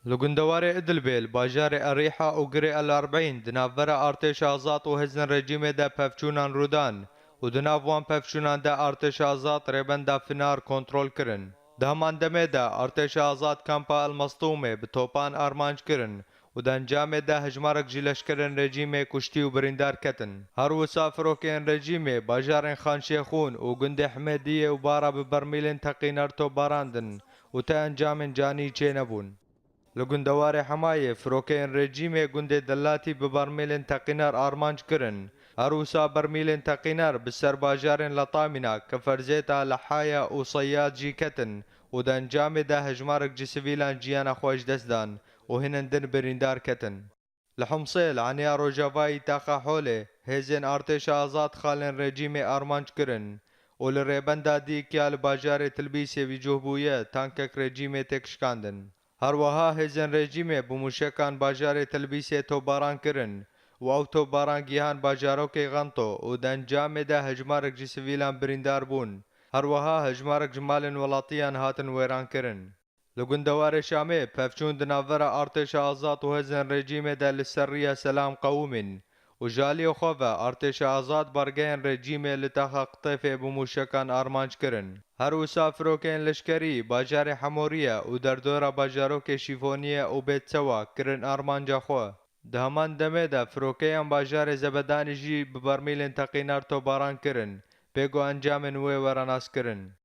لگندواره ادلبیل باجار اریحا و گری الاربعین دنافور ارتش آزاد و هزن رژیم ده پفچونان رودان و دنافوان پفچونان ده ارتش آزاد ریبن ده فنار کنترل کرن. ده مندمه ده ارتش آزاد کمپا المصطومه به توپان آرمانج کرن و ده انجام ده هجمارک جلش کرن رژیم کشتی و بریندار کتن. هر وسافرو که این رژیم باجار خان شیخون و گند حمدیه و بارا به برمیلین تقینر تو باراندن و تا انجام جانی چه نبون. لگندوار حمایه فروکین رژیم گند دلاتی به برمیلین تقینر آرمانج کرن. عروسا برمیلین تقینر به سرباجارن لطامنا که فرزیتا لحایا و صیاد جی کتن و ده انجام ده هجمارک جسویلان جیانا خوش دستدان و هنندن بریندار کتن. لحمصيل عنيا روجافاي تاقا حوله هزين ارتش آزاد خالن رژیم آرمانج کرن ولريبندا دي كيال باجار تلبيسي بجوهبوية تانكك رژیم تكشكاندن. هروها هزن رژیم بموشکان باجار تلبیسی توباران کرن و او توباران گیهان باجارو که غنطو و دنجام ده هجمارک جی سویلان بریندار بون. هروها هجمارک جمالن ولاتیان هاتن ویران کرن. لگندوار شامه پفچون دناور ارتش آزاد و هزن رژیم ده لسریه سلام قومن و جالی خواه ارتش آزاد برگین رژیم لتحق طیفه بموشکان آرمانج کرن. هر وسا فروکین لشکری باجار حموریه و در دور باجاروک شیفونیه و بیت سوا کرن آرمانجا خو. ده همان دمه ده فروکیان باجار زبدانی جی ببرمیل تقینار تو باران کرن. بگو انجام نوی وراناس کرن.